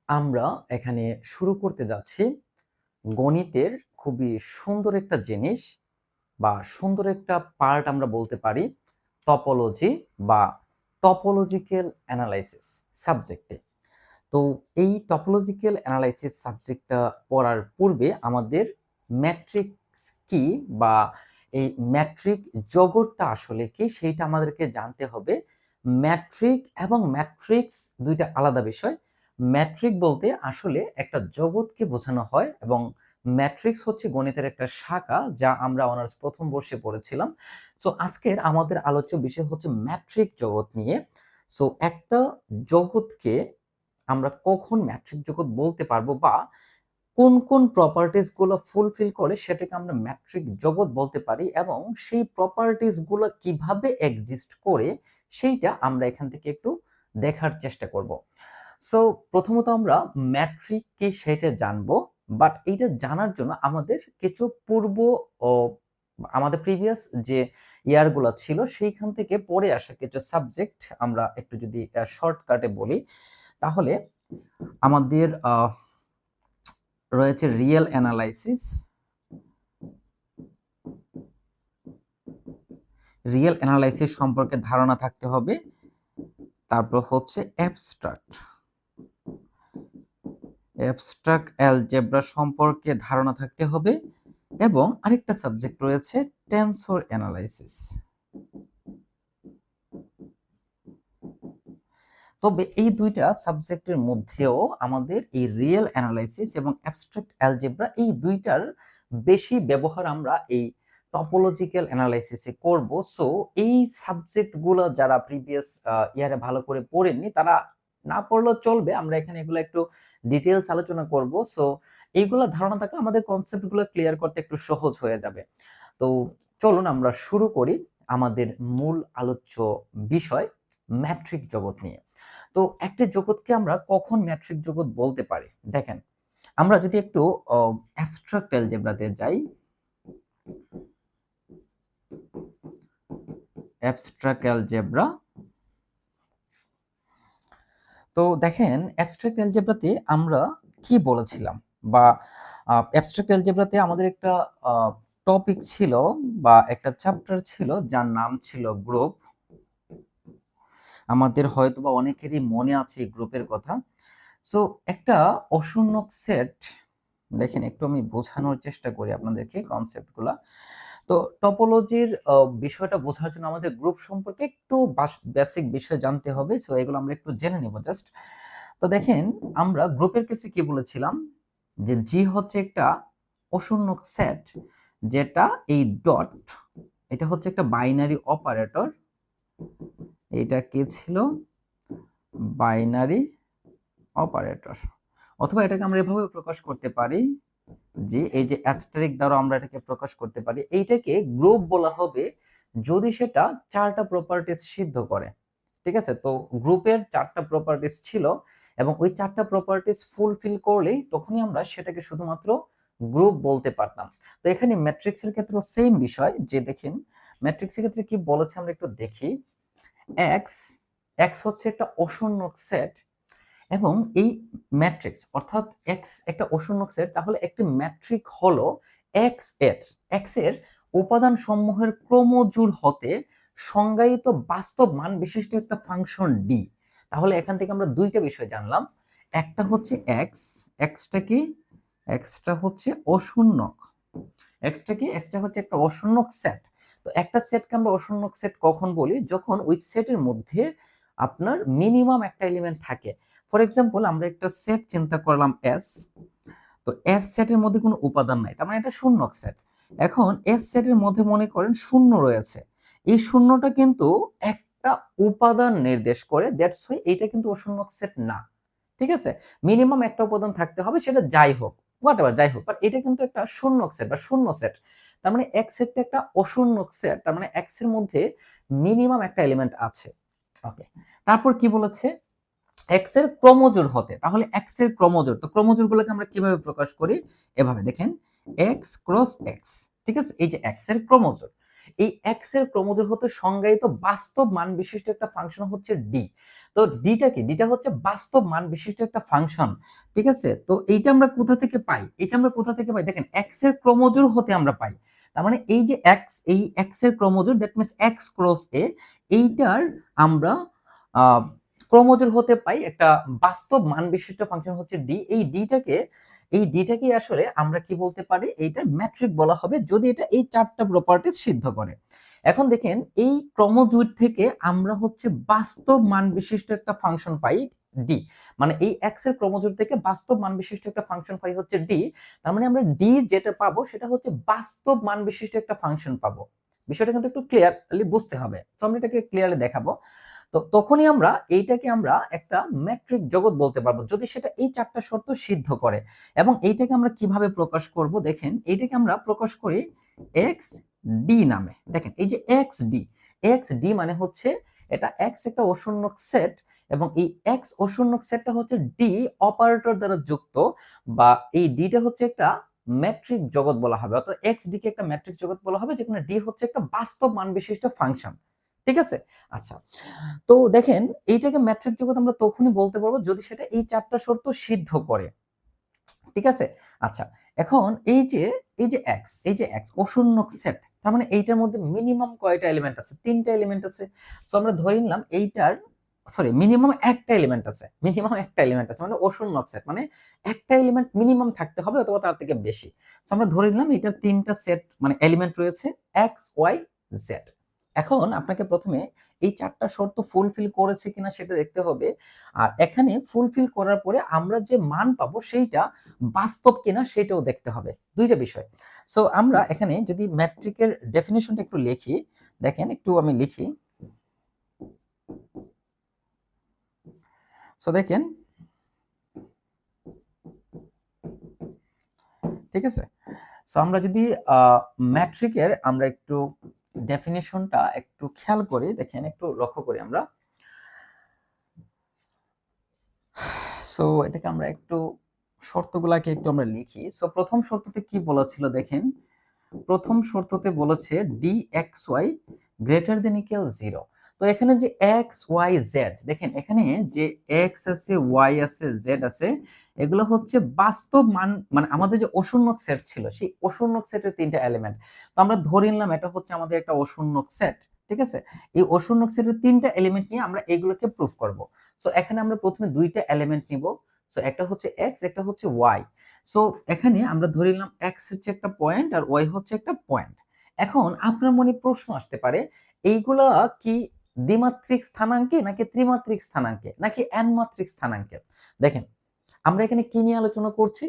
আমরা এখানে শুরু করতে যাচ্ছি গণিতের খুবই সুন্দর একটা জিনিস বা সুন্দর একটা পার্ট আমরা বলতে পারি টপোলজি বা টপোলজিক্যাল অ্যানালাইসিস সাবজেক্টে। তো এই টপোলজিক্যাল অ্যানালাইসিস সাবজেক্টটা পড়ার পূর্বে আমাদের ম্যাট্রিক্স কি বা এই ম্যাট্রিক জগৎটা আসলে কি সেইটা আমাদেরকে জানতে হবে। ম্যাট্রিক এবং ম্যাট্রিক্স দুইটা আলাদা বিষয়। ম্যাট্রিক বলতে আসলে একটা জগৎকে বোঝানো হয় এবং ম্যাট্রিক্স হচ্ছে গণিতের একটা শাখা যা আমরা অনার্স প্রথম বর্ষে পড়েছিলাম। সো আজকের আমাদের আলোচ্য বিষয় হচ্ছে ম্যাট্রিক জগৎ নিয়ে। সো একটা জগৎকে আমরা কখন ম্যাট্রিক জগৎ বলতে পারবো বা কোন কোন প্রপার্টিজ গুলো ফুলফিল করে সেটাকে আমরা ম্যাট্রিক জগৎ বলতে পারি এবং সেই প্রপার্টিজ গুলো কিভাবে এক্সিস্ট করে সেইটা আমরা এখান থেকে একটু দেখার চেষ্টা করব। সো প্রথমত আমরা ম্যাট্রিক কি সেটা জানবো, বাট এইটা জানার জন্য আমাদের কিছু পূর্ব ও আমাদের প্রিভিয়াস যে ইয়ারগুলো ছিল সেইখান থেকে পড়ে আসা কিছু সাবজেক্ট আমরা একটু যদি শর্টকাটে বলি, তাহলে আমাদের রয়েছে রিয়েল অ্যানালাইসিস। রিয়েল অ্যানালাইসিস সম্পর্কে ধারণা থাকতে হবে। তারপর হচ্ছে অ্যাবস্ট্রাক্ট অ্যালজেব্রা সম্পর্কে ধারণা থাকতে হবে এবং আরেকটা সাবজেক্ট রয়েছে টেনসর অ্যানালাইসিস। তবে এই দুইটা সাবজেক্টের মধ্যেও আমাদের এই রিয়েল অ্যানালাইসিস এবং অ্যাবস্ট্রাক্ট অ্যালজেব্রা এই দুইটার বেশি ব্যবহার আমরা এই টপোলজিক্যাল অ্যানালাইসিসে করব। সো এই সাবজেক্টগুলো যারা প্রিভিয়াস ইয়ারে ভালো করে পড়েননি তারা না পড়লেও চলবে, আমরা এখানে এগুলো একটু ডিটেইলস আলোচনা করব। সো এইগুলো ধারণা থাকলে আমাদের কনসেপ্টগুলো ক্লিয়ার করতে একটু সহজ হয়ে যাবে। তো চলুন আমরা শুরু করি আমাদের মূল আলোচ্য বিষয় ম্যাট্রিক জগৎ নিয়ে। তো একটা জগৎকে আমরা কখন ম্যাট্রিক জগৎ বলতে পারি, দেখেন আমরা যদি একটু অ্যাবস্ট্রাক্ট অ্যালজেব্রাতে যাই। অ্যাবস্ট্রাক্ট অ্যালজেব্রা, তো দেখেন অ্যাবস্ট্রাক্ট অ্যালজেব্রাতে আমরা কি বলেছিলাম বা অ্যাবস্ট্রাক্ট অ্যালজেব্রাতে আমাদের একটা টপিক ছিল বা একটা চ্যাপ্টার ছিল যার নাম ছিল গ্রুপ। আমাদের হয়তোবা অনেকেরই মনে আছে এই গ্রুপের কথা। সো একটা অশূন্যক সেট, দেখেন একটু আমি বোঝানোর চেষ্টা করি আপনাদেরকে কনসেপ্টগুলা। তো টপোলজির বিষয়টা বোঝার জন্য আমাদের গ্রুপ সম্পর্কে একটু বেসিক বিষয় জানতে হবে। সো এগুলো আমরা একটু জেনে নিব জাস্ট। তো দেখেন আমরা গ্রুপের ক্ষেত্রে কি বলেছিলাম যে জি হচ্ছে একটা অশূন্যক সেট, যেটা এই ডট, এটা হচ্ছে একটা বাইনারি অপারেটর। এটা কি ছিল? Binary operator. অথবা এটাকে আমরা এভাবে প্রকাশ করতে পারি যে এই যে অ্যাস্টেরিক দ্বারা আমরা এটাকে প্রকাশ করতে পারি। এইটাকে গ্রুপ বলা হবে যদি সেটা চারটা প্রপার্টিজ সিদ্ধ করে। ঠিক আছে, তো গ্রুপের চারটা প্রপার্টিজ ছিল এবং ওই চারটা প্রপার্টিজ ফুলফিল করলেই তখনই আমরা সেটাকে শুধুমাত্র গ্রুপ বলতে পারতাম। তো এখানে ম্যাট্রিক্সের ক্ষেত্রে সেম বিষয়, যে দেখেন ম্যাট্রিক্সের ক্ষেত্রে কি বলেছে আমরা একটু দেখি। এক্স এক্স হচ্ছে একটা অশূন্যক সেট এবং এই ম্যাট্রিক্স অর্থাৎ এক্স একটা অশূন্যক সেট, তাহলে একটি ম্যাট্রিক হলো এক্স এর উপাদান সমূহের ক্রমজোড় হতে সংজ্ঞায়িত বাস্তব মান বিশিষ্ট একটা ফাংশন ডি। তাহলে এখান থেকে আমরা দুইটা বিষয় জানলাম, একটা হচ্ছে এক্সটা কি, এক্সটা হচ্ছে অশূন্যক। এক্সটা হচ্ছে একটা অশূন্যক সেট। তো একটা সেটকে আমরা অশূন্যক সেট কখন বলি? যখন ওই সেটের মধ্যে আপনার মিনিমাম একটা এলিমেন্ট থাকে। ফর এক্সাম্পল আমরা একটা সেট চিন্তা করলাম এস, তো এস সেটের মধ্যে কোনো উপাদান নাই, তার মানে এটা শূন্যক সেট। এখন এস সেটের মধ্যে মনে করেন শূন্য রয়েছে, এই শূন্যটা কিন্তু একটা উপাদান নির্দেশ করে, দ্যাটস হোয়াই এইটা কিন্তু অশূন্যক সেট না। ঠিক আছে, মিনিমাম একটা উপাদান থাকতে হবে, সেটা যাই হোক হোয়াটএভার যাই হোক, বাট এটা কিন্তু একটা শূন্যক সেট বা শূন্য সেট। তার মানে এক্স সেটটা একটা অশূন্যক সেট, তার মানে এক্স এর মধ্যে মিনিমাম একটা এলিমেন্ট আছে। ওকে, তারপর কি বলেছে? এক্স এর ক্রমজোড় হতে, তাহলে এক্স এর ক্রমজোড়, তো ক্রমজোড় গুলোকে আমরা কিভাবে প্রকাশ করি? এভাবে দেখেন, এক্স ক্রস এক্স। ঠিক আছে, এই যে এক্স এর ক্রমজোড়, এই এক্স এর ক্রমজোড় হতে সংজ্ঞায়িত বাস্তব মান বিশিষ্ট একটা ফাংশন হচ্ছে ডি। তো ডিটা কি? ডিটা হচ্ছে বাস্তব মান বিশিষ্ট একটা ফাংশন, ঠিক আছে? তো এইটা আমরা কোথা থেকে পাই? এটা আমরা কোথা থেকে পাই? দেখেন এক্স এর ক্রোমোজোর হতে আমরা পাই। তার মানে এই যে এক্স, এই এক্স এর ক্রোমোজোর, দ্যাট মিন্স এক্স ক্রস এ, এইটার আমরা ক্রোমোজোর হতে পাই একটা বাস্তব মান বিশিষ্ট ফাংশন হচ্ছে ডি। এই ডিটাকে আসলে আমরা কি বলতে পারি? এইটা ম্যাট্রিক বলা হবে যদি এটা এই চারটা প্রপার্টিজ সিদ্ধ করে। এখন দেখেন এই ক্রোমোজোর থেকে আমরা হচ্ছে বাস্তব মান বিশিষ্ট একটা ফাংশন পাই ডি, মানে এই এক্স এর ক্রোমোজোর থেকে বাস্তব মান বিশিষ্ট একটা ফাংশন পাই হচ্ছে ডি। তার মানে আমরা ডি যেটা পাবো সেটা হচ্ছে বাস্তব মান বিশিষ্ট একটা ফাংশন পাবো। বিষয়টা কিন্তু একটু ক্লিয়ারলি বুঝতে হবে, তো আমরা এটাকে ক্লিয়ারলি দেখাবো। তো তখনই আমরা এইটাকে আমরা একটা ম্যাট্রিক জগৎ বলতে পারবো যদি সেটা এই চারটা শর্ত সিদ্ধ করে। এবং এইটাকে আমরা কিভাবে প্রকাশ করব? দেখেন এইটাকে আমরা প্রকাশ করি এক্স ডি নামে। দেখেন এই যে এক্স ডি মানে হচ্ছে এটা এক্স একটা অশূন্যক সেট, এবং এই এক্স অশূন্যক সেটটা হচ্ছে ডি অপারেটর দ্বারা যুক্ত, বা এই ডিটা হচ্ছে একটা ম্যাট্রিক জগৎ বলা হবে, অর্থাৎ এক্স ডি কে একটা ম্যাট্রিক জগৎ বলা হবে যেখানে ডি হচ্ছে একটা বাস্তব মান বিশিষ্ট ফাংশন, ঠিক আছে? আচ্ছা, তো দেখেন এইটাকে ম্যাট্রিক জগৎ আমরা তখনই বলতে পারবো যদি সেটা এই চারটা শর্ত সিদ্ধ করে, ঠিক আছে? আচ্ছা, এখন এই যে এক্স অশূন্যক সেট, তার মানে এইটার মধ্যে মিনিমাম কয়টা এলিমেন্ট আছে? তিনটা এলিমেন্ট আছে। সো আমরা ধরে নিলাম এইটার, সরি, মিনিমাম একটা এলিমেন্ট আছে, মানে অশূন্যক সেট মানে একটা এলিমেন্ট মিনিমাম থাকতে হবে অথবা তার থেকে বেশি। সো আমরা ধরে নিলাম এটার তিনটা সেট মানে এলিমেন্ট রয়েছে এক্স ওয়াই জেড। এখন আপনাকে প্রথমে এই চারটা শর্ত ফুলফিল করেছে কিনা সেটা দেখতে হবে, আর এখানে ফুলফিল করার পরে আমরা যে মান পাবো সেইটা বাস্তব কিনা সেটাও দেখতে হবে, দুইটা বিষয়। সো আমরা এখানে যদি ম্যাট্রিকের ডেফিনিশনটা একটু লিখি, দেখেন একটু আমি লিখি। সো দেখেন, ঠিক আছে? সো আমরা যদি ম্যাট্রিকের আমরা একটু ডেফিনিশনটা একটু খেয়াল করি, দেখেন একটু লক্ষ্য করি আমরা। সো এটাকে আমরা একটু শর্তগুলাকে একটু আমরা লিখি। সো প্রথম শর্ততে কি বলা ছিল দেখেন, প্রথম শর্ততে বলেছে d x y greater than equal 0। তো এখানে যে এক্স ওয়াই জেড, দেখেন এখানে যে এক্স আছে, ওয়াই আছে, জেড আছে, এগুলো হচ্ছে বাস্তব মান, মানে আমাদের যে অশূন্যক সেট ছিল সেই অশূন্যক সেটের তিনটা এলিমেন্ট। তো আমরা ধরে নিলাম এটা হচ্ছে আমাদের একটা অশূন্যক সেট, ঠিক আছে? এই অশূন্যক সেটের তিনটা এলিমেন্ট নিয়ে আমরা এগুলোকে প্রুফ করব। সো এখানে আমরা প্রথমে দুইটা এলিমেন্ট নিব। সো একটা হচ্ছে এক্স, একটা হচ্ছে ওয়াই। সো এখানে আমরা ধরে নিলাম এক্স হচ্ছে একটা পয়েন্ট আর ওয়াই হচ্ছে একটা পয়েন্ট। এখন আপনার মনে প্রশ্ন আসতে পারে, এইগুলা কি দ্বিমাত্রিক স্থানাঙ্কে নাকি ত্রিমাত্রিক স্থানাঙ্কে নাকি এন মাত্রিক স্থানাঙ্কে? দেখেন আমরা এখানে কি নিয়ে আলোচনা করছি?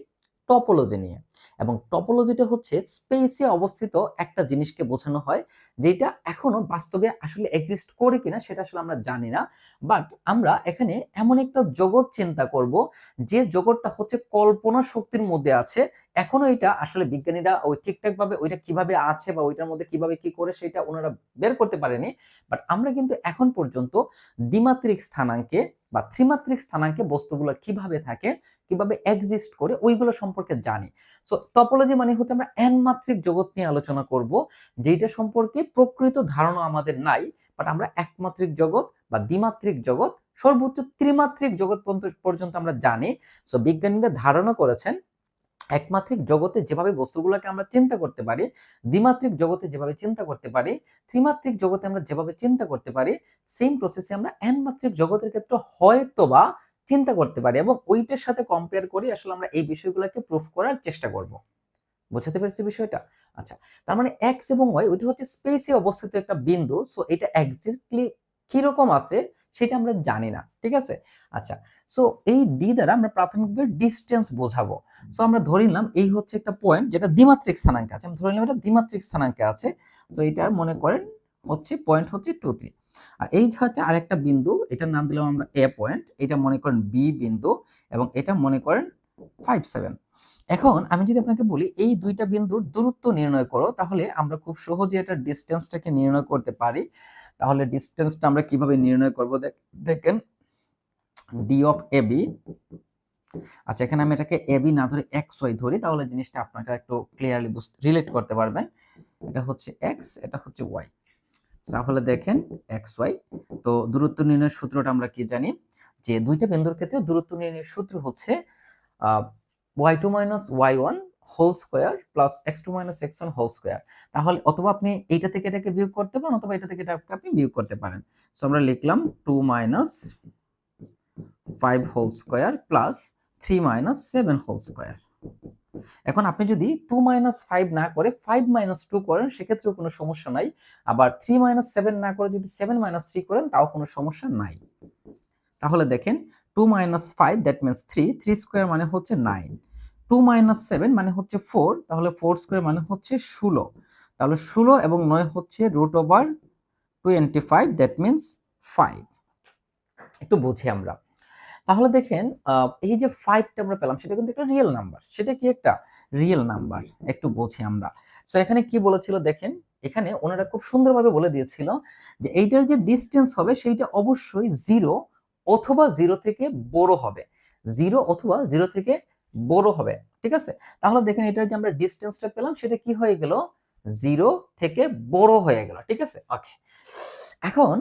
টপোলজি নিয়ে। এবং টপোলজিটা হচ্ছে স্পেসে অবস্থিত একটা জিনিসকে বোঝানো হয় যেটা এখনো বাস্তবে আসলে এক্সিস্ট করে কিনা সেটা আসলে আমরা জানি না, বাট আমরা এখানে এমন একটা জগৎ চিন্তা করব যে জগৎটা হচ্ছে কল্পনা শক্তির মধ্যে আছে। এখনো এটা আসলে বিজ্ঞানীরা ওই ঠিকঠাক ভাবে ওইটা কিভাবে আছে বা ওইটার মধ্যে কিভাবে কি করে সেটা ওনারা বের করতে পারেনি, বাট আমরা কিন্তু এখন পর্যন্ত দ্বিমাত্রিক স্থানাঙ্কে বা ত্রিমাত্রিক স্থানাঙ্কে বস্তুগুলো কিভাবে থাকে, কিভাবে এক্সিস্ট করে ওইগুলো সম্পর্কে জানি। সো টপোলজি মানে হচ্ছে আমরা এন মাত্রিক জগৎ নিয়ে আলোচনা করব যেটা সম্পর্কে প্রকৃত ধারণা আমাদের নাই, বাট আমরা একমাত্রিক জগৎ বা দ্বিমাত্রিক জগৎ, সর্বোচ্চ ত্রিমাত্রিক জগৎ পর্যন্ত আমরা জানি। সো বিজ্ঞানীরা ধারণা করেছেন একমাত্রিক জগতে যেভাবে বস্তুগুলোকে আমরা চিন্তা করতে পারি, দ্বিমাত্রিক জগতে যেভাবে চিন্তা করতে পারি, ত্রিমাত্রিক জগতে আমরা যেভাবে চিন্তা করতে পারি, সেম প্রসেসে আমরা এন মাত্রিক জগতের ক্ষেত্রে হয়তোবা চিন্তা করতে পারি, এবং ওইটার সাথে কম্পেয়ার করে আসলে আমরা এই বিষয়গুলোকে প্রুফ করার চেষ্টা করব। বুঝতে পেরেছি বিষয়টা? আচ্ছা, তার মানে এক্স এবং ওয়াই ওইটা হচ্ছে স্পেসে অবস্থিত একটা বিন্দু। সো এটা এক্স্যাক্টলি কিরকম আছে সেটা আমরা জানি না, ঠিক আছে? আচ্ছা, সো এই ডি দ্বারা আমরা প্রাথমিকভাবে ডিসটেন্স বোঝাবো। সো আমরা ধরে নিলাম এই হচ্ছে একটা পয়েন্ট যেটা দ্বিমাত্রিক স্থানাঙ্কে আছে, আমি ধরে নিলাম এটা দ্বিমাত্রিক স্থানাঙ্কে আছে। তো এটার মনে করেন হচ্ছে পয়েন্ট হচ্ছে 2 3, আর এই হচ্ছে আরেকটা বিন্দু, এটার নাম দিলাম আমরা এ পয়েন্ট, এটা মনে করেন বি বিন্দু, এবং এটা মনে করেন 5 7। এখন আমি যদি আপনাকে বলি এই দুইটা বিন্দুর দূরত্ব নির্ণয় করো, তাহলে আমরা খুব সহজে এটা ডিসটেন্সটাকে নির্ণয় করতে পারি। তাহলে ডিসটেন্সটা আমরা কিভাবে নির্ণয় করব? দেখেন ডি অফ এ বি, আচ্ছা এখানে আমি এটাকে এ বি না ধরে এক্স ওয়াই ধরি, তাহলে জিনিসটা আপনারা একটু ক্লিয়ারলি রিলেট করতে পারবেন। এটা হচ্ছে এক্স, এটা হচ্ছে ওয়াই। তাহলে দেখেন এক্স ওয়াই, তো দূরত্ব নির্ণয়ের সূত্রটা আমরা কি জানি, যে দুইটা বিন্দুর ক্ষেত্রে দূরত্ব নির্ণয়ের সূত্র হচ্ছে y2 minus y1 whole square plus x2 minus x1 whole square. তাহলে অথবা আপনি এইটা থেকে এটাকে বিয়োগ করতে পারেন, অথবা এটা থেকে এটাকে আপনি বিয়োগ করতে পারেন। সো আমরা লিখলাম 2 minus 5 whole square plus 3 minus 7 whole square. এখন আপনি যদি 2 মাইনাস 5 না করে 5 মাইনাস 2 করেন সেক্ষেত্রেও কোনো সমস্যা নাই, আবার 3 মাইনাস 7 না করে যদি 7 মাইনাস 3 করেন তাও কোনো সমস্যা নাই। তাহলে দেখেন 2 মাইনাস 5 দ্যাট মিন্স 3 স্কোয়ার মানে হচ্ছে 9, 2 মাইনাস 7 মানে হচ্ছে 4, তাহলে 4 স্কোয়ার মানে হচ্ছে 16, তাহলে 16 এবং 9 হচ্ছে √25 দ্যাট মিন্স 5। একটু বুঝি আমরা, তাহলে দেখেন এই যে 5টা আমরা পেলাম সেটা কিন্তু একটা রিয়েল নাম্বার, সেটা কি একটা রিয়েল নাম্বার, একটু বুঝি আমরা। সো এখানে কি বলেছিল দেখেন, এখানে ওনারা খুব সুন্দরভাবে বলে দিয়েছিল যে এইটার যে ডিসটেন্স হবে সেইটা অবশ্যই 0 অথবা 0 থেকে বড় হবে, 0 অথবা 0 থেকে বড় হবে, ঠিক আছে। তাহলে দেখেন এটার যে আমরা ডিসটেন্সটা পেলাম সেটা কি হয়ে গেল, 0 থেকে বড় হয়ে গেল, ঠিক আছে। ওকে, এখন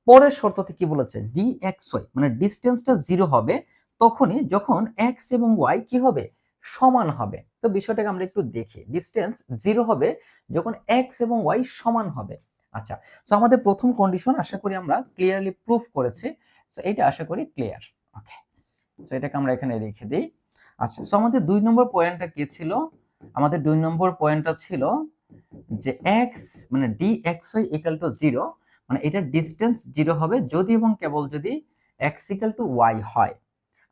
পরের শর্ততে কি বলেছে, dxy মানে ডিসটেন্সটা 0 হবে তখনই যখন x এবং y কি হবে, সমান হবে। তো বিষয়টাকে আমরা একটু দেখি, ডিসটেন্স 0 হবে যখন x এবং y সমান হবে। আচ্ছা, সো আমাদের প্রথম কন্ডিশন আশা করি আমরা ক্লিয়ারলি প্রুফ করেছি, সো এটা আশা করি ক্লিয়ার। ওকে, সো এটাকে আমরা এখানে রেখে দিই। আচ্ছা, সো আমাদের 2 নম্বর পয়েন্টটা কি ছিল, আমাদের 2 নম্বর পয়েন্টটা ছিল যে x মানে dxy ইকুয়াল টু 0, মানে এটার ডিসটেন্স 0 হবে যদি এবং কেবল যদি x ইকুয়াল টু y হয়।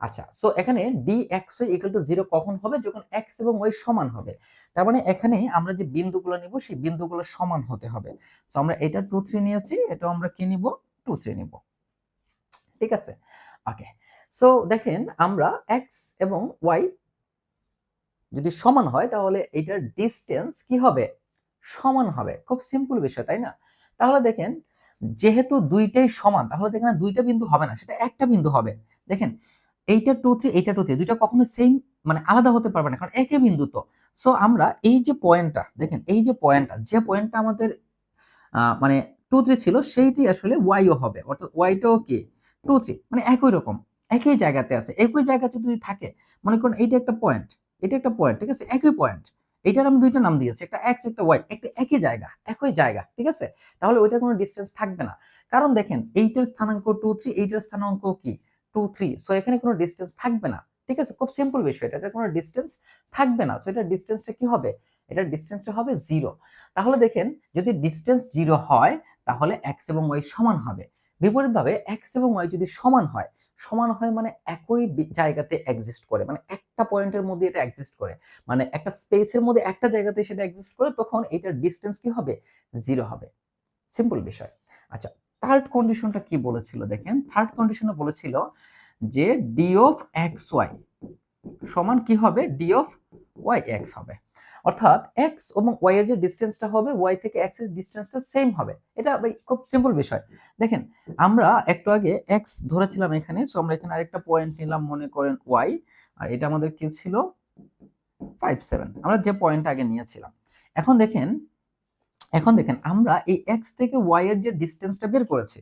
আচ্ছা, সো এখানে dxy ইকুয়াল টু 0 কখন হবে, যখন x এবং y সমান হবে। তার মানে এখানে আমরা যে বিন্দুগুলো নিব সেই বিন্দুগুলো সমান হতে হবে। সো আমরা এটা 2 3 নিয়েছি, এটাও আমরা কি নিব, 2 3 নিব, ঠিক আছে। ওকে, সো দেখেন আমরা x এবং y যদি সমান হয় তাহলে এটার ডিসটেন্স কি হবে, সমান হবে। খুব সিম্পল বিষয়, তাই না। তাহলে দেখেন যেহেতু দুইটাই সমান তাহলে দেখেন দুইটা বিন্দু হবে না, সেটা একটা বিন্দু হবে। দেখেন এইটা 2 3 এইটা 2 3 দুইটা কখনো সেম মানে আলাদা হতে পারবে না, কারণ একই বিন্দু তো। সো আমরা এই যে পয়েন্টটা দেখেন, এই যে পয়েন্টটা, যে পয়েন্টটা আমাদের মানে 2 3 ছিল সেইটি আসলে ওয়াইও হবে, অর্থাৎ ওয়াইটাও কি 2 3 মানে একই রকম, একই জায়গাতে আছে। একই জায়গাতে যদি থাকে, মনে করুন এইটা একটা পয়েন্ট, এটা একটা পয়েন্ট, ঠিক আছে, একই পয়েন্ট, এটার আমি দুইটা নাম দিয়েছি, একটা এক্স একটা ওয়াই, একটা একই জায়গা, একই জায়গা, ঠিক আছে। তাহলে ওইটার কোনো ডিসটেন্স থাকবে না, কারণ দেখেন এইটার স্থানাঙ্ক 2 3, এইটার স্থানাঙ্ক কি 2 3, সো এখানে কোনো ডিসটেন্স থাকবে না, ঠিক আছে। খুব সিম্পল বিষয়, এটার কোনো ডিসটেন্স থাকবে না। সো এটার ডিসটেন্সটা কি হবে, এটার ডিসটেন্সটা হবে 0। তাহলে দেখেন যদি ডিসটেন্স 0 হয় তাহলে x এবং y সমান হবে। বিপরীতভাবে x এবং y যদি সমান হয়, সমান হয় মানে একই জায়গাতে এক্সিস্ট করে, মানে একটা পয়েন্টের মধ্যে এটা এক্সিস্ট করে, মানে একটা স্পেসের মধ্যে একটা জায়গাতে সেটা এক্সিস্ট করে, তখন এটার ডিসটেন্স কি হবে, 0 হবে। সিম্পল বিষয়। আচ্ছা, থার্ড কন্ডিশনটা কি বলেছিল দেখেন, থার্ড কন্ডিশনে বলেছিল যে d অফ xy সমান কি হবে, d অফ yx হবে। অর্থাৎ x এবং y এর যে ডিসটেন্সটা হবে y থেকে x এর ডিসটেন্সটা সেম হবে। এটা ভাই খুব সিম্পল বিষয়। দেখেন আমরা একটু আগে x ধরেছিলাম এখানে, সো আমরা এখানে আরেকটা পয়েন্ট নিলাম, মনে করেন y, আর এটা আমাদের কি ছিল 5 7, আমরা যে পয়েন্টটা আগে নিয়েছিলাম। এখন দেখেন আমরা এই x থেকে y এর যে ডিসটেন্সটা বের করেছি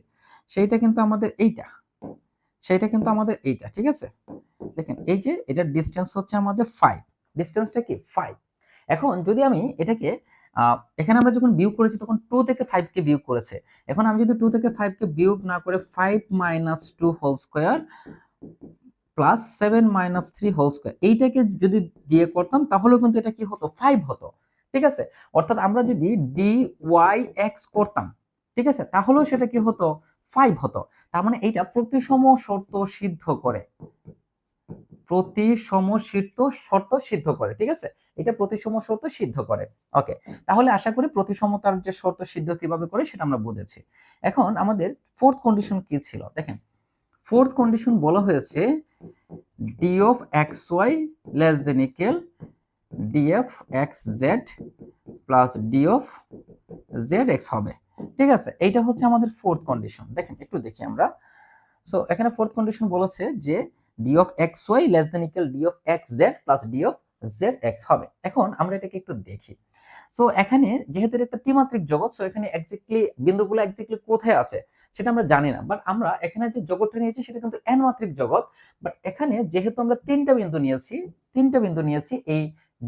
সেইটা কিন্তু আমাদের এইটা, ঠিক আছে। দেখেন এই যে এটার ডিসটেন্স হচ্ছে আমাদের 5, ডিসটেন্সটা কি 5। এখন যদি আমি এটাকে এখানে আমরা যখন বিয়োগ করেছি তখন 2 থেকে 5 কে বিয়োগ করেছে, এখন আমি যদি 2 থেকে 5 কে বিয়োগ না করে 5 minus 2 whole square plus 7 minus 3 whole square এইটাকে যদি দিয়ে করতাম তাহলেও কিন্তু এটা কি হতো, 5 হতো, ঠিক আছে। অর্থাৎ আমরা যদি dyx করতাম, ঠিক আছে, তাহলেও সেটা কি হতো, 5 হতো। তার মানে এইটা প্রতিসম শর্ত সিদ্ধ করে, শর্ত সিদ্ধ করে, ঠিক আছে। এটা প্রতিসম শর্ত সিদ্ধ করে। ওকে, তাহলে আশা করি প্রতিসমতার যে শর্ত সিদ্ধ কিভাবে করে সেটা আমরা বুঝেছি। এখন আমাদের ফোর্থ কন্ডিশন কি ছিল দেখেন, ফোর্থ কন্ডিশন বলা হয়েছে d of xy less than equal df xz plus d of zx হবে, ঠিক আছে। এইটা হচ্ছে আমাদের ফোর্থ কন্ডিশন। দেখেন একটু দেখি আমরা, সো এখানে ফোর্থ কন্ডিশন বলেছে যে d of xy less than equal d of xz plus d of zx হবে। এখন আমরা এটাকে একটু দেখি, সো এখানে যেহেতু এটা একটা ত্রিমাত্রিক জগৎ, সো এখানে এক্স্যাক্টলি বিন্দুগুলো এক্স্যাক্টলি কোথায় আছে সেটা আমরা জানি না, বাট আমরা এখানে যে জগৎটা নিয়েছি সেটা কিন্তু এন মাত্রিক জগৎ। বাট এখানে যেহেতু আমরা তিনটা বিন্দু নিয়েছি এই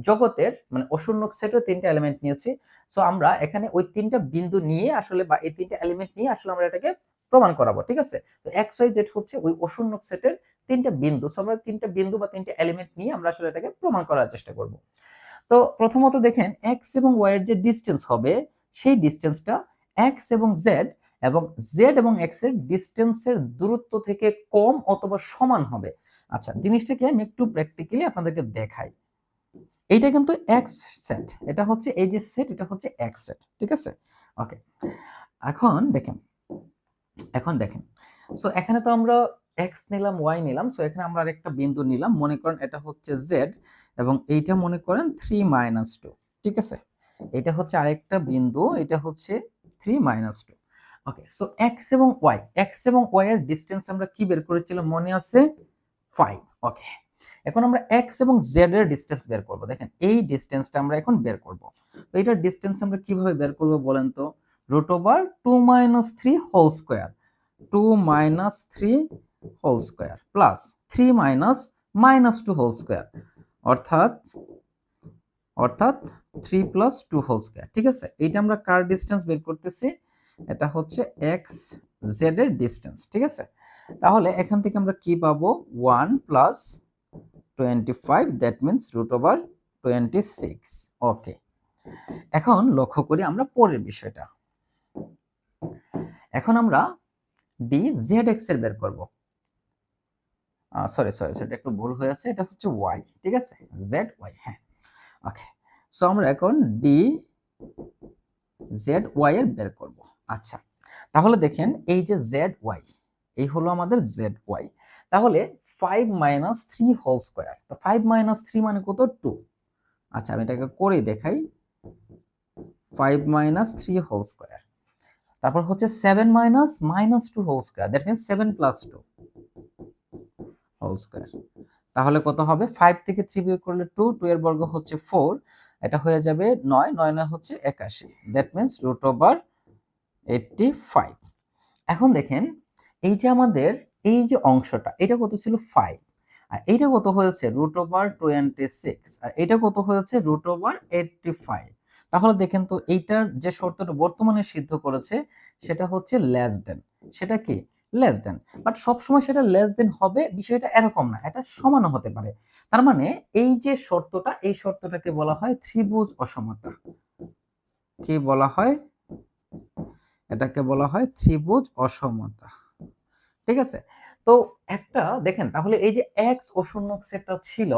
জগতের, মানে অশূন্যক সেটের তিনটা এলিমেন্ট নিয়েছি, সো আমরা এখানে ওই তিনটা বিন্দু নিয়ে আসলে বা এই তিনটা এলিমেন্ট নিয়ে আসলে আমরা এটাকে প্রমাণ করাবো, ঠিক আছে? তো এক্স ওয়াই জেড হচ্ছে ওই অশূন্যক সেটের তিনটা বিন্দু, সো আমরা তিনটা বিন্দু বা তিনটা এলিমেন্ট নিয়ে আমরা আসলে এটাকে প্রমাণ করার চেষ্টা করব। তো প্রথমত দেখেন এক্স এবং ওয়াই এর যে ডিসটেন্স হবে সেই ডিসটেন্সটা এক্স এবং জেড এবং এক্স এর ডিসটেন্সের দূরত্ব থেকে কম অথবা সমান হবে। আচ্ছা, জিনিসটাকে আমি একটু প্র্যাকটিক্যালি আপনাদেরকে দেখাই। এইটা কিন্তু এক্স সেট, এটা হচ্ছে এই যে সেট, এটা হচ্ছে এক্স সেট, ঠিক আছে? ওকে, এখন দেখেন সো এখানে তো আমরা এক্স নিলাম, ওয়াই নিলাম, সো এখানে আমরা আরেকটা বিন্দু নিলাম, মনে করেন এটা হচ্ছে জেড এবং এইটা মনে করেন 3 - 2, ঠিক আছে? এটা হচ্ছে আরেকটা বিন্দু, এটা হচ্ছে 3 - 2। ওকে, সো এক্স এবং ওয়াই এর ডিসটেন্স আমরা কি বের করেছিলাম মনে আছে? 5। ওকে, এখন আমরা এক্স এবং জেড এর ডিসটেন্স বের করব। দেখেন এই ডিসটেন্সটা আমরা এখন বের করব। তো এটার ডিসটেন্স আমরা কিভাবে বের করব বলেন তো? √2 - 3 whole square, 2 - 3 whole square plus 3 - -2 whole square, অর্থাৎ 3 + 2 হোল স্কয়ার, ঠিক আছে? এইটা আমরা কার ডিসটেন্স বের করতেছি? এটা হচ্ছে এক্স জেড এর ডিসটেন্স, ঠিক আছে? তাহলে এখান থেকে আমরা কি পাবো? 1 + 25, দ্যাট মিন্স √26। ওকে, এখন লক্ষ্য করি আমরা পরের বিষয়টা। এখন আমরা ডি জেড এক্স এর বের করব। সরি, সেটা একটু ভুল হয়েছে, এটা হচ্ছে ওয়াই, ঠিক আছে? জেড ওয়াই, হ্যাঁ। ওকে, সো আমরা এখন ডি জেড ওয়াই এর বের করব। আচ্ছা, তাহলে দেখেন এই যে জেড ওয়াই, এই হলো আমাদের জেড ওয়াই। তাহলে 5 - 3 হোল স্কয়ার, তো 5 - 3 মানে কত? 2। আচ্ছা, আমি এটাকে করে দেখাই। 5 - 3 হোল স্কয়ার, তারপর হচ্ছে 7 - -2 whole square, that means 7 + 2 whole square. তাহলে কত হবে? 5 থেকে 3 বিয়োগ করলে 2, 2 এর বর্গ হচ্ছে 4, এটা হয়ে যাবে 9, 9 9 হচ্ছে 81, দ্যাট মিন্স √85। এখন দেখেন এই যে আমাদের এই যে অংশটা, এটা কত ছিল? 5, আর এইটা কত হয়েছে? √26, আর এটা কত হয়েছে? √85। তাহলে দেখেন তো এইটার যে শর্তটা বর্তমানে সিদ্ধ করেছে সেটা হচ্ছে লেস দেন। সেটা কি? Less than. বাট সবসময় সেটা লেস দেন হবে বিষয়টা এরকম না, এটা সমানও হতে পারে। তার মানে এই যে শর্তটা, এই শর্তটাকে বলা হয় ত্রিভুজ অসমতা। কি বলা হয়? এটাকে বলা হয় ত্রিভুজ অসমতা, ঠিক আছে? তো একটা দেখেন, তাহলে এই যে এক্স অশূন্যক সেটটা ছিল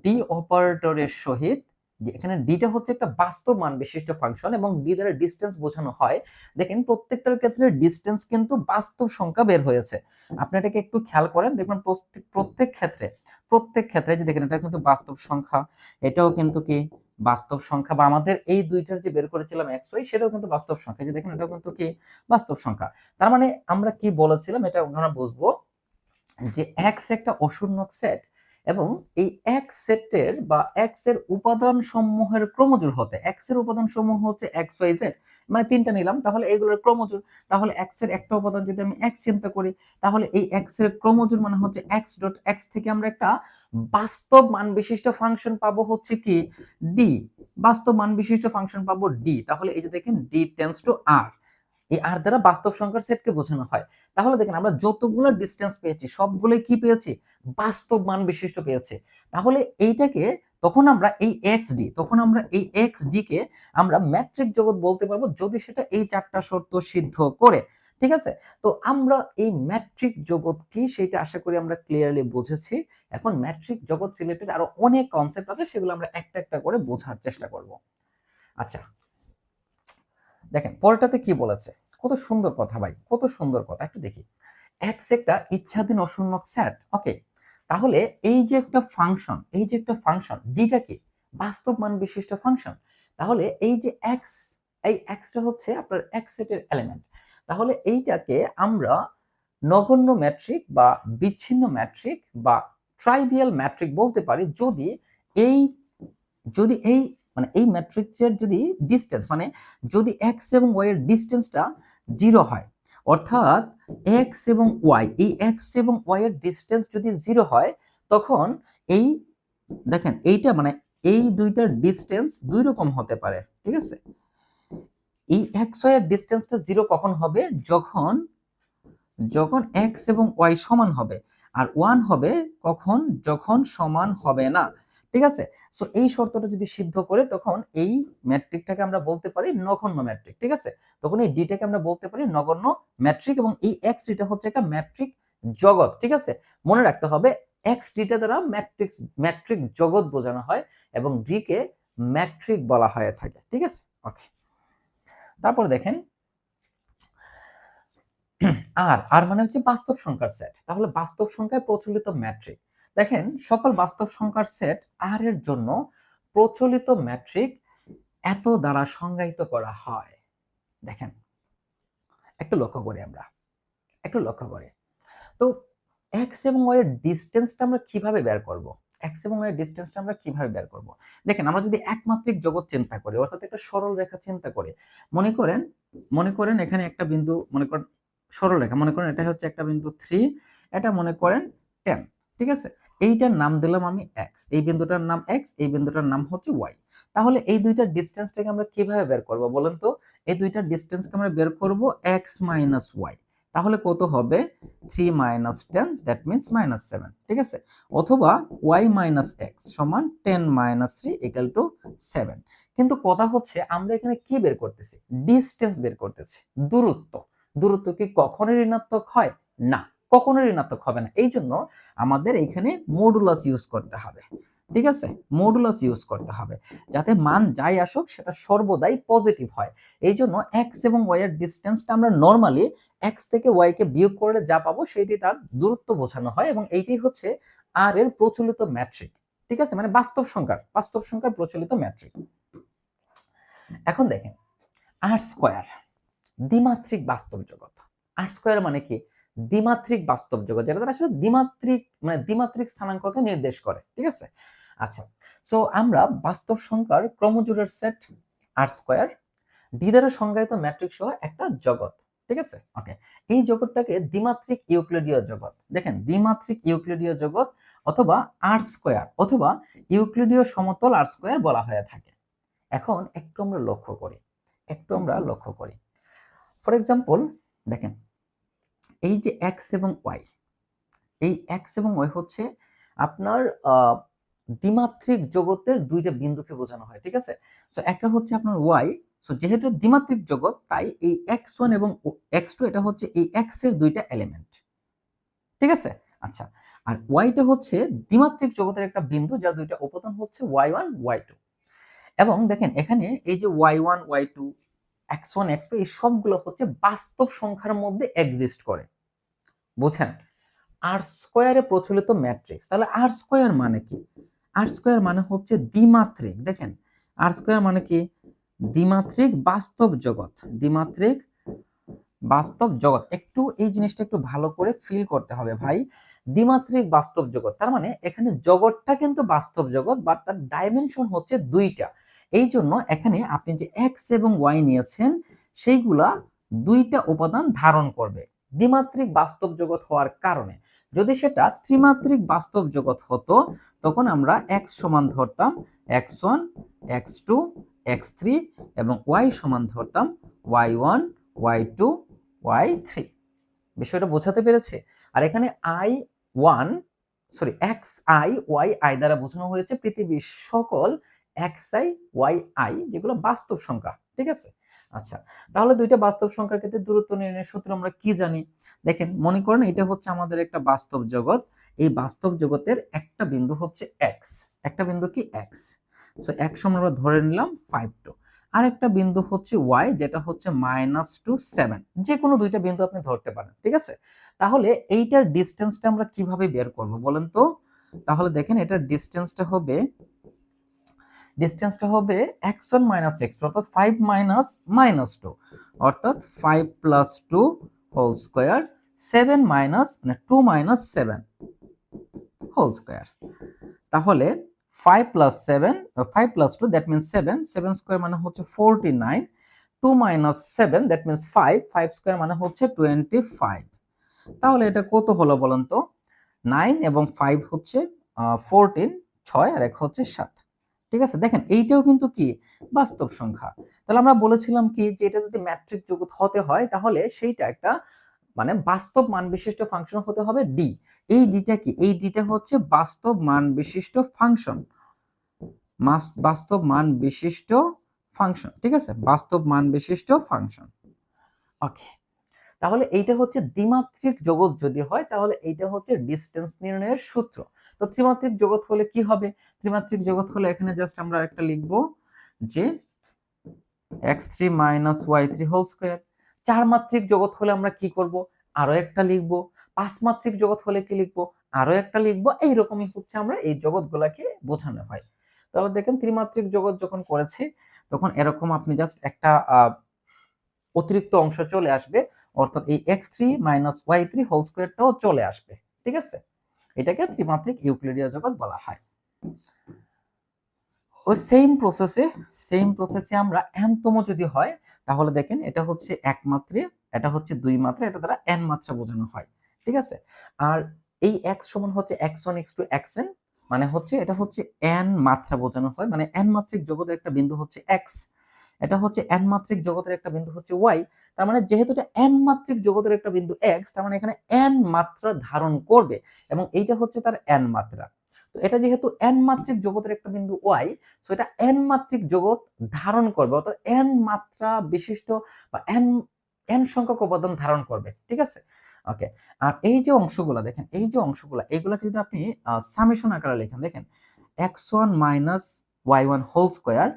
ডি অপারেটরের সহিত, যে এখানে ডিটা হচ্ছে একটা বাস্তব মান বিশিষ্ট ফাংশন এবং ডি দ্বারা ডিসটেন্স বোঝানো হয়। দেখেন প্রত্যেকটার ক্ষেত্রে ডিসটেন্স কিন্তু বাস্তব সংখ্যা বের হয়েছে। আপনি এটাকে একটু খেয়াল করেন, দেখবেন প্রত্যেক ক্ষেত্রে যে দেখেন এটা কিন্তু বাস্তব সংখ্যা, এটাও কিন্তু কি বাস্তব সংখ্যা, বা আমাদের এই দুইটার যে বের করেছিলাম এক্স ওয়াই, সেটাও কিন্তু বাস্তব সংখ্যা, যে দেখেন এটাও কিন্তু কি বাস্তব সংখ্যা। তার মানে আমরা কি বলেছিলাম, এটা আমরা বুঝবো যে এক্স একটা অশূন্যক সেট এবং এই এক্স সেটের বা এক্স এর উপাদান সমূহের ক্রমজোড় হতে, এক্স এর উপাদান সমূহ হচ্ছে এক্স ওয়াই জেড, মানে তিনটা নিলাম, তাহলে এগুলোর ক্রমজোড়। তাহলে এক্স এর একটা উপাদান যদি আমি এক্স চিন্তা করি, তাহলে এই এক্স এর ক্রমজোড় মানে হচ্ছে এক্স ডট এক্স থেকে আমরা একটা বাস্তব মান বিশিষ্ট ফাংশন পাবো হচ্ছে কি? ডি। বাস্তব মান বিশিষ্ট ফাংশন পাবো ডি। তাহলে এই যে দেখেন ডি টেন্ডস টু আর, এই আর দ্বারা বাস্তব সংখ্যার সেটকে বোঝানো হয়। তাহলে দেখেন আমরা যতগুলো ডিসটেন্স পেয়েছি সবগুলোই কি পেয়েছি? বাস্তব মান বিশিষ্ট পেয়েছি। তাহলে এইটাকে তখন আমরা এই এক্স ডি কে আমরা ম্যাট্রিক জগৎ বলতে পারবো যদি সেটা এই চারটা শর্ত সিদ্ধ করে, ঠিক আছে? তো আমরা এই ম্যাট্রিক জগৎ কি সেটা আশা করি আমরা ক্লিয়ারলি বুঝেছি। এখন ম্যাট্রিক জগৎ রিলেটেড আরো অনেক কনসেপ্ট আছে, সেগুলো আমরা একটা একটা করে বোঝার চেষ্টা করব। আচ্ছা, দেখেন পরেরটাতে কি বলেছে, কত সুন্দর কথা ভাই, কত সুন্দর কথা, একটু দেখি। এক্স একটা ইচ্ছাধীন অশূন্যক সেট, ওকে? তাহলে এই যে একটা ফাংশন ডিটা কি বাস্তব মান বিশিষ্ট ফাংশন। তাহলে এই যে এক্স, এই এক্সটা হচ্ছে আপনার এক্স সেটের এলিমেন্ট। তাহলে এইটাকে আমরা নগণ্য ম্যাট্রিক বা বিচ্ছিন্ন ম্যাট্রিক বা ট্রাইভিয়াল ম্যাট্রিক বলতে পারি যদি এই মানে এই ম্যাট্রিক্সের যদি ডিস্টেন্স মানে যদি এক্স এবং ওয়াই এর ডিস্টেন্সটা 0 হয়, অর্থাৎ এক্স এবং ওয়াই, এই এক্স এবং ওয়াই এর ডিস্টেন্স যদি 0 হয়, তখন এই দেখেন এইটা মানে এই দুইটার ডিস্টেন্স দুই রকম হতে পারে, ঠিক আছে। এই এক্স ওয়াই এর ডিস্টেন্সটা 0 কখন হবে, যখন যখন এক্স এবং ওয়াই সমান হবে, আর 1 হবে কখন, যখন সমান হবে না, ঠিক আছে। সো এই শর্তটা যদি সিদ্ধ করে, তখন এই ম্যাট্রিকটাকে আমরা বলতে পারি নগণ্য ম্যাট্রিক, ঠিক আছে। তখন এই ডিটাকে আমরা বলতে পারি নগণ্য ম্যাট্রিক, এবং এই এক্স ডিটা হচ্ছে একটা ম্যাট্রিক জগৎ, ঠিক আছে। মনে রাখতে হবে এক্স ডিটা দ্বারা ম্যাট্রিক জগৎ বোঝানো হয়, এবং ডি কে ম্যাট্রিক বলা হয়ে থাকে, ঠিক আছে। ওকে, তারপর দেখেন আর মানে হচ্ছে বাস্তব সংখ্যার সেট। তাহলে বাস্তব সংখ্যায় প্রচলিত ম্যাট্রিক, দেখেন সকল বাস্তব সংখ্যার সেট আর এর জন্য প্রচলিত ম্যাট্রিক এত দ্বারা সংজ্ঞায়িত করা হয়। দেখেন একটু লক্ষ্য করি, আমরা একটু লক্ষ্য করি। তো এক্স এবং ওয়াই এর ডিসটেন্সটা আমরা কিভাবে বের করব, এক্স এবং ওয়াই এর ডিসটেন্সটা আমরা কিভাবে বের করব। দেখেন আমরা যদি একমাত্রিক জগৎ চিন্তা করি, অর্থাৎ একটা সরল রেখা চিন্তা করি, মনে করেন এখানে একটা বিন্দু, মনে করেন সরল রেখা, মনে করেন এটা হচ্ছে একটা বিন্দু 3, এটা মনে করেন 10, ঠিক আছে। এইটার নাম দিলাম আমি এক্স, এই বিন্দুটার নাম এক্স, এই বিন্দুটার নাম হচ্ছে ওয়াই। তাহলে এই দুইটার ডিসটেন্সটাকে আমরা কিভাবে বের করব বলেন তো। এই দুইটার ডিসটেন্সকে আমরা বের করব এক্স মাইনাস ওয়াই, তাহলে কত হবে 3 মাইনাস 10, দ্যাট মিন্স মাইনাস 7, ঠিক আছে। অথবা ওয়াই মাইনাস এক্স সমান 10 মাইনাস 3 ইকুয়াল টু 7। কিন্তু কথা হচ্ছে আমরা এখানে কি বের করতেছি, ডিসটেন্স বের করতেছি, দূরত্ব। দূরত্ব কি কখনো ঋণাত্মক হয় না, কখনো ঋণাত্মক হবে না। এই জন্য আমাদের এখানে মডুলাস ইউজ করতে হবে, ঠিক আছে। মডুলাস ইউজ করতে হবে যাতে মান যাই আসুক সেটা সর্বদাই পজিটিভ হয়। এই জন্য এক্স এবং ওয়াই এর ডিসটেন্সটা আমরা নর্মালি এক্স থেকে ওয়াই কে বিয়োগ করলে যা পাবো সেটি তার দূরত্ব বোঝানো হয়, এবং এইটি হচ্ছে আর এর প্রচলিত ম্যাট্রিক, ঠিক আছে, মানে বাস্তব সংখ্যার প্রচলিত ম্যাট্রিক। এখন দেখেন আর স্কয়ার, দ্বিমাত্রিক বাস্তব জগৎ। আর স্কয়ার মানে কি, দ্বিমাত্রিক বাস্তব জগৎ, যেটা দ্বারা আসলে দ্বিমাত্রিক স্থানাঙ্ককে নির্দেশ করে, ঠিক আছে। আচ্ছা, সো আমরা বাস্তব সংখ্যার ক্রমজোড়ের সেট আর স্কয়ার, ডি দ্বারা সংজ্ঞায়িত ম্যাট্রিক্স সহ একটা জগৎ, ঠিক আছে। ওকে, এই জগৎটাকে দ্বিমাত্রিক ইউক্লিডীয় জগৎ, দেখেন দ্বিমাত্রিক ইউক্লিডীয় জগৎ অথবা আর স্কয়ার অথবা ইউক্লিডীয় সমতল আর স্কয়ার বলা হয়ে থাকে। এখন একটু আমরা লক্ষ্য করি, ফর এক্সাম্পল দেখেন এই যে এক্স এবং ওয়াই, এই এক্স এবং ওয়াই হচ্ছে আপনার দ্বিমাত্রিক জগতের দুইটা বিন্দুকে বোঝানো হয়, ঠিক আছে। সো একটা হচ্ছে আপনার ওয়াই, সো যেহেতু দ্বিমাত্রিক জগৎ তাই এই x1 এবং x2 এটা হচ্ছে এই x এর দুইটা এলিমেন্ট, ঠিক আছে। আচ্ছা, আর ওয়াইটা হচ্ছে দ্বিমাত্রিক জগতের একটা বিন্দু যার দুইটা উপাদান হচ্ছে y1 y2। এবং দেখেন এখানে এই যে y1 y2 x1 x2 এই সবগুলো হচ্ছে বাস্তব সংখ্যার মধ্যে এক্সিস্ট করে, বুঝছেন। আর স্কয়ারে প্রচলিত ম্যাট্রিক্স, তাহলে আর স্কয়ার মানে কি, আর স্কয়ার মানে হচ্ছে দ্বিমাত্রিক, দেখেন আর স্কয়ার মানে কি দ্বিমাত্রিক বাস্তব জগৎ, দ্বিমাত্রিক বাস্তব জগৎ। একটু এই জিনিসটা একটু ভালো করে ফিল করতে হবে ভাই, দ্বিমাত্রিক বাস্তব জগৎ তার মানে এখানে জগৎটা কিন্তু বাস্তব জগৎ, বাট তার ডাইমেনশন হচ্ছে দুইটা। এই জন্য এখানে আপনি যে এক্স এবং ওয়াই নিয়েছেন সেইগুলা দুইটা উপাদান ধারণ করবে দ্বিমাত্রিক বাস্তব জগৎ হওয়ার কারণে। যদি সেটা ত্রিমাত্রিক বাস্তব জগৎ হতো তখন আমরা এক্স সমান ধরতাম x1 x2 x3 এবং ওয়াই সমান ধরতাম y1 y2 y3। বিষয়টা বোঝাতে পেরেছে। আর এখানে xi y দ্বারা বোঝানো হয়েছে পৃথিবীর সকল xi yi যেগুলো বাস্তব সংখ্যা, ঠিক আছে। আচ্ছা, তাহলে দুইটা বাস্তব সংখ্যার ক্ষেত্রে দূরত্ব নির্ণয়ের সূত্র আমরা কি জানি, দেখেন মনে করেন এটা হচ্ছে আমাদের একটা বাস্তব জগৎ, এই বাস্তব জগতের একটা বিন্দু হচ্ছে x, একটা বিন্দু কি x, সো x সমান আমরা ধরে নিলাম 5 আর একটা বিন্দু হচ্ছে y যেটা হচ্ছে -2 7, যে কোনো দুইটা বিন্দু আপনি ধরতে পারেন, ঠিক আছে। তাহলে এইটার ডিসটেন্সটা আমরা কিভাবে বের করব বলেন তো। তাহলে দেখেন এটার ডিসটেন্সটা হবে x1 - x2 অর্থাৎ 5 - -2 অর্থাৎ 5 + 2 হোল স্কয়ার 7 - 2 - 7 হোল স্কয়ার। তাহলে 5 plus 7 5 plus 2 that means 7 7 square মানে হচ্ছে 49 2 মাইনাস 7 দ্যাট মিনস 5 5 স্কয়ার মানে হচ্ছে 25। তাহলে এটা কত হলো বলেন তো? 9 এবং 5 হচ্ছে 14, 6 আর 1 হচ্ছে 7। ঠিক আছে, দেখেন এইটাও কিন্তু কি বাস্তব সংখ্যা। তাহলে আমরা বলেছিলাম কি যে এটা যদি ম্যাট্রিক জগৎ হতে হয় তাহলে সেইটা একটা মানে বাস্তব মান বিশিষ্ট ফাংশন হতে হবে ডি। এই ডিটা কি? এই ডিটা হচ্ছে বাস্তব মান বিশিষ্ট ফাংশন, বাস্তব মান বিশিষ্ট ফাংশন। ঠিক আছে, বাস্তব মান বিশিষ্ট ফাংশন। ওকে, তাহলে এইটা হচ্ছে দ্বিমাত্রিক জগৎ যদি হয় তাহলে এইটা হচ্ছে ডিসটেন্স নির্ণয়ের সূত্র। তো ত্রিমাত্রিক জগৎ হলে কি হবে? ত্রিমাত্রিক জগৎ হলে এখানে জাস্ট আমরা একটা লিখবো যে x3 minus y3 whole square. চার মাত্রিক জগৎ হলে আমরা কি করব? আরো একটা লিখবো। পাঁচ মাত্রিক জগৎ হলে কি লিখবো? আরো একটা লিখবো। এইরকমই হচ্ছে আমরা এই জগৎগুলাকে বোঝানো হয়। তাহলে দেখেন ত্রিমাত্রিক জগৎ যখন করেছি তখন এরকম আপনি জাস্ট একটা অতিরিক্ত অংশ চলে আসবে, অর্থাৎ এই x3 মাইনাস y3 হোল স্কয়ারটাও চলে আসবে। ঠিক আছে, এটাকে ত্রিমাত্রিক ইউক্লিডীয় জগৎ বলা হয়। ওই সেম প্রসেসে আমরা n তম যদি হয় তাহলে দেখেন এটা হচ্ছে এক মাত্রা, এটা হচ্ছে দুই মাত্রা, এটা দ্বারা n মাত্রা বোঝানো হয়। ঠিক আছে, আর এই x সমান হচ্ছে x1 x2 xn, মানে হচ্ছে এটা হচ্ছে n মাত্রা বোঝানো হয়, মানে n মাত্রিক জগতের একটা বিন্দু হচ্ছে x, এটা হচ্ছে n মাত্রিক জগতের একটা বিন্দু হচ্ছে y। তার মানে যেহেতু এটা n মাত্রিক জগতের একটা বিন্দু x, তার মানে এখানে n মাত্রা ধারণ করবে এবং এইটা হচ্ছে তার n মাত্রা। তো এটা যেহেতু n মাত্রিক জগতের একটা বিন্দু y, সো এটা n মাত্রিক জগৎ ধারণ করবে, অর্থাৎ n মাত্রা বিশিষ্ট বা n সংখ্যক উপাদান ধারণ করবে। ঠিক আছে, ওকে। আর এই যে অংশগুলো দেখেন, এই যে অংশগুলো এইগুলোকে যদি আপনি সামেশন আকারে লেখেন, দেখেন x1 minus y1 whole square,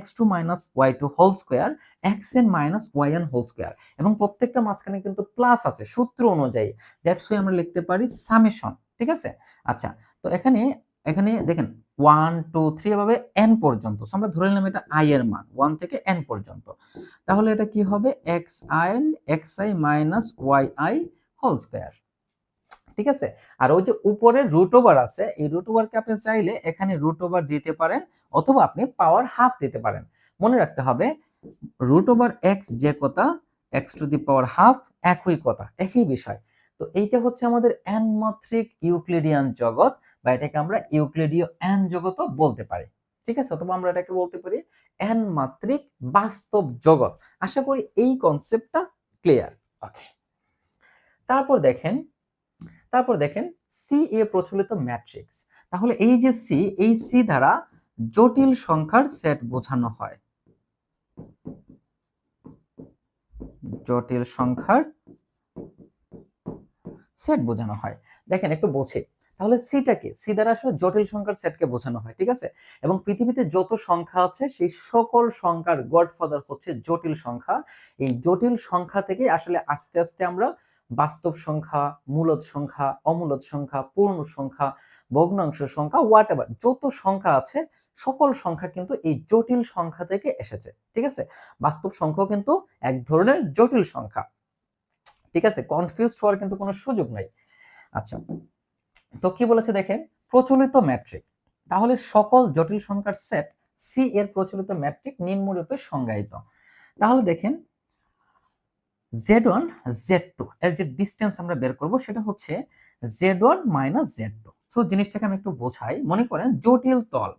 x2 minus y2 whole square, xn minus yn whole square, এবং প্রত্যেকটা মাঝখানে কিন্তু প্লাস আছে সূত্র অনুযায়ী, দ্যাটস ওয়াই আমরা লিখতে পারি সামেশন। ঠিক আছে, আচ্ছা। তো এখানে এখানে দেখেন 1 2 3 এভাবে n পর্যন্ত, আমরা ধরে নিলাম এটা i এর মান 1 থেকে n পর্যন্ত। তাহলে এটা কি হবে? xi minus yi whole square. ঠিক আছে, আর ওই যে উপরে রুট ওভার আছে, এই রুট ওভারকে আপনি চাইলে এখানে রুট ওভার দিতে পারেন অথবা আপনি পাওয়ার হাফ দিতে পারেন। মনে রাখতে হবে রুট ওভার এক্স যে কথা, x to the power half একই কথা, একই বিষয়। তো এইটা হচ্ছে আমাদের n মাত্রিক ইউক্লিডিয়ান জগৎ, বা এটাকে আমরা ইউক্লিডীয় n জগৎও বলতে পারি। ঠিক আছে, অথবা আমরা এটাকে বলতে পারি n মাত্রিক বাস্তব জগৎ। আশা করি এই কনসেপ্টটা ক্লিয়ার। ওকে, তারপর দেখেন সি এ প্রচলিত ম্যাট্রিক্স। তাহলে এই যে সি, এই সি দ্বারা জটিল সংখ্যার সেট বোঝানো হয়, জটিল সংখ্যার সেট বোঝানো হয়। দেখেন একটু বোঝে, তাহলে সিটাকে সি দ্বারা আসলে জটিল সংখ্যার সেটকে বোঝানো হয়। ঠিক আছে, এবং পৃথিবীতে যত সংখ্যা আছে সেই সকল সংখ্যার গডফাদার হচ্ছে জটিল সংখ্যা। এই জটিল সংখ্যা থেকে আসলে আস্তে আস্তে আমরা বাস্তব সংখ্যা, মূলদ সংখ্যা, অমূলদ সংখ্যা, পূর্ণ সংখ্যা, ভগ্নাংশ সংখ্যা, হোয়াটএভার যত সংখ্যা আছে সকল সংখ্যা কিন্তু এই জটিল সংখ্যা থেকে এসেছে। ঠিক আছে, বাস্তব সংখ্যাও কিন্তু এক ধরনের জটিল সংখ্যা। ঠিক আছে, কনফিউজড হওয়ার কিন্তু কোনো সুযোগ নাই। আচ্ছা, তো কি বলেছে দেখেন, প্রচলিত ম্যাট্রিক। তাহলে সকল জটিল সংখ্যার সেট সি এর প্রচলিত ম্যাট্রিক নিম্নরূপে সংজ্ঞায়িত। তাহলে দেখেন z1 z2 এর যে ডিসটেন্স আমরা বের করব সেটা হচ্ছে z1 মাইনাস z2। সো জিনিসটাকে আমি একটু বোঝাই। মনে করেন জটিল তল,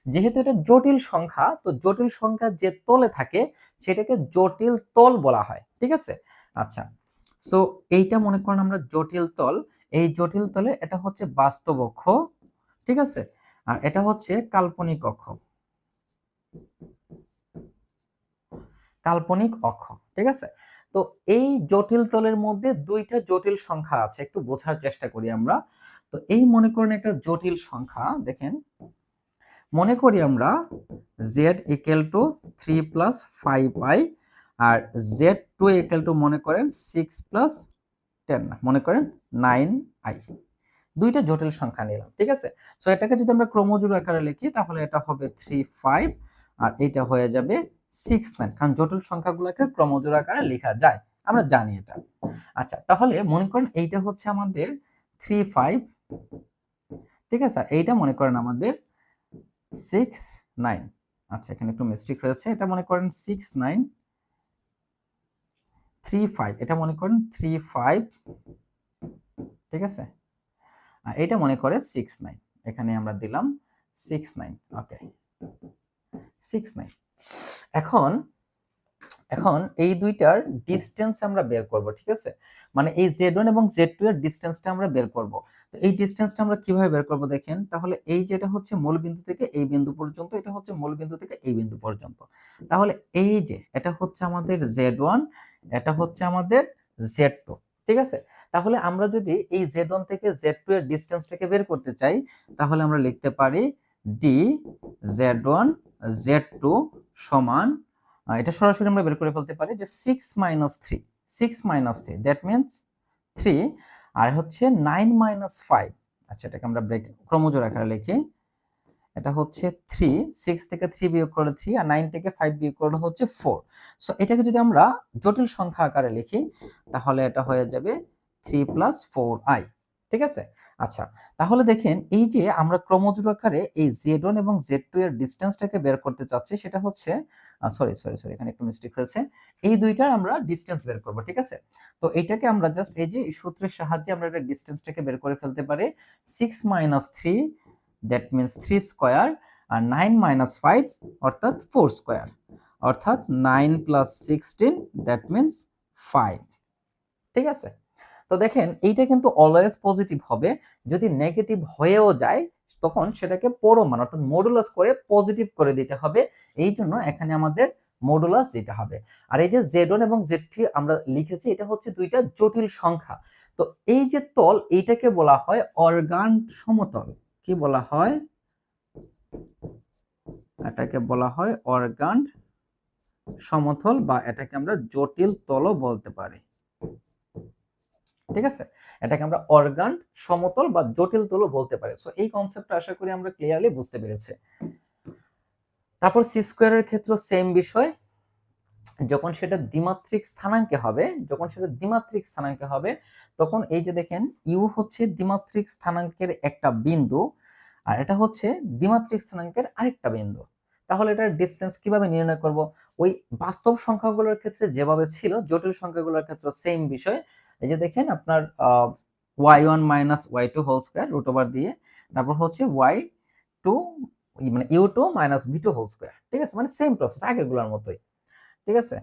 যেহেতু এটা জটিল সংখ্যা, তো জটিল সংখ্যা যে তলে থাকে সেটাকে জটিল তল বলা হয়। ঠিক আছে, আচ্ছা। সো এইটা মনে করেন আমরা জটিল তল, এই জটিল তলে এটা হচ্ছে বাস্তব অক্ষ। ঠিক আছে, আর এটা হচ্ছে কাল্পনিক অক্ষ, কাল্পনিক অক্ষ। ঠিক আছে, তো এই জটিল তলের মধ্যে দুইটা জটিল সংখ্যা আছে, একটু বোঝার চেষ্টা করি আমরা। তো এই মনে করেন একটা জটিল সংখ্যা, দেখেন মনে করি আমরা z equal to 3 plus 5i আর z2 ইকুয়াল টু মনে করেন 6 প্লাস 10, না মনে করেন 9i। দুইটা জটিল সংখ্যা নিলাম। ঠিক আছে, সো এটাকে যদি আমরা ক্রমজোড় আকারে লিখি তাহলে এটা হবে 3 5 আর এটা হয়ে যাবে 6 9, কারণ জটিল সংখ্যাগুলোকে ক্রমজোড় আকারে লেখা যায়, আমরা জানি এটা। আচ্ছা, তাহলে মনে করেন এইটা হচ্ছে আমাদের 3 5। ঠিক আছে, এইটা মনে করেন আমাদের 6 9। আচ্ছা, এখানে একটু মিস্টেক হয়েছে, এটা মনে করেন 6 9 3 5, এটা মনে করেন 3 5, ঠিক আছে। এটা মনে করে 6 9, এখানে আমরা দিলাম 6 9। ওকে, 6 9। এখন এখন এই দুইটার ডিসটেন্স আমরা বের করব, ঠিক আছে। মানে এই Z1 এবং Z2 এর ডিসটেন্সটা আমরা বের করব। তো এই ডিসটেন্সটা আমরা কিভাবে বের করব দেখেন, তাহলে এই যেটা হচ্ছে মূল বিন্দু থেকে এই বিন্দু পর্যন্ত, এটা হচ্ছে মূল বিন্দু থেকে এই বিন্দু পর্যন্ত। তাহলে এই যে এটা হচ্ছে আমাদের Z1, এটা হচ্ছে আমাদের Z2, ঠিক আছে। তাহলে আমরা যদি এই Z1 থেকে Z2 এর ডিসটেন্সটাকে বের করতে চাই, তাহলে আমরা লিখতে পারি D Z1 Z2 সমান, এটা সরাসরি আমরা বের করে ফেলতে পারি যে 6 3, 6 3, দ্যাট মিন্স 3, আর হচ্ছে 9 5। আচ্ছা, এটাকে আমরা ক্রমজোড় আকারে লিখি। এটা হচ্ছে 3, 6 থেকে 3 বিয়োগ করলে 3, আর 9 থেকে 5 বিয়োগ করলে হচ্ছে 4। সো এটাকে যদি আমরা জটিল সংখ্যা আকারে লিখি, তাহলে এটা হয়ে যাবে 3 + 4i, ঠিক আছে। আচ্ছা, তাহলে দেখেন এই যে আমরা ক্রমজোড় আকারে এই Z1 এবং Z2 এর ডিসটেন্সটাকে বের করতে চাচ্ছি, সেটা হচ্ছে সরি, এখানে একটু মিস্টেক হয়েছে। এই দুইটার আমরা ডিসটেন্স বের করব, ঠিক আছে। তো এইটাকে আমরা জাস্ট এই যে সূত্রের সাহায্যে আমরা এটা ডিসটেন্সটাকে বের করে ফেলতে পারি। 6 - 3, দ্যাট মিন্স 3 স্কয়ার, আর 9 - 5 অর্থাৎ 4 স্কয়ার, অর্থাৎ 9 + 16, দ্যাট মিন্স 5, ঠিক আছে। তো দেখেন এইটা কিন্তু অলওয়েজ পজিটিভ হবে। যদি নেগেটিভ হয়েও যায়, তখন সেটাকে পরমান অর্থাৎ মডুলাস করে পজিটিভ করে দিতে হবে। এই জন্য এখানে আমাদের মডুলাস দিতে হবে। আর এই যে Z1 এবং Z3 আমরা লিখেছি, এটা হচ্ছে দুইটা জটিল সংখ্যা। তো এই যে তল, এইটাকে বলা হয় অর্গান সমতল। কি বলা হয়? এটাকে বলা হয় অর্গান সমতল, বা এটাকে আমরা জটিল তলও বলতে পারি, ঠিক আছে। এটাকে আমরা অর্গান সমতল বা জটিল তলও বলতে পারি। সো এই কনসেপ্টটা আশা করি আমরা ক্লিয়ারলি বুঝতে পেরেছি। তারপর সি স্কয়ারের ক্ষেত্রে সেম বিষয়, যখন সেটা দ্বিমাত্রিক স্থানাঙ্কে হবে, তখন এই যে দেখেন ইউ হচ্ছে দ্বিমাত্রিক স্থানাঙ্কের একটা বিন্দু, আর এটা হচ্ছে দ্বিমাত্রিক স্থানাঙ্কের আরেকটা বিন্দু। তাহলে এটার ডিসটেন্স কিভাবে নির্ণয় করব? ওই বাস্তব সংখ্যাগুলোর ক্ষেত্রে যেভাবে ছিল, জটিল সংখ্যাগুলোর ক্ষেত্রে সেম বিষয়। এই যে দেখেন আপনার y1 - y2 whole square root over দিয়ে, তারপর হচ্ছে y2 মানে u2 - v2 হোল স্কয়ার, ঠিক আছে। মানে সেম প্রসেস, আগেরগুলোর মতোই, ঠিক আছে।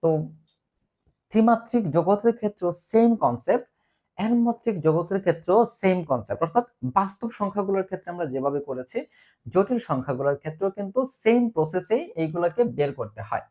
তো ত্রিমাত্রিক জগতের ক্ষেত্রেও সেম কনসেপ্ট, এনমাত্রিক জগতের ক্ষেত্রেও সেম কনসেপ্ট, অর্থাৎ বাস্তব সংখ্যাগুলোর ক্ষেত্রে আমরা যেভাবে করেছি, জটিল সংখ্যাগুলোর ক্ষেত্রেও কিন্তু সেম প্রসেসেই এইগুলোকে বের করতে হয়।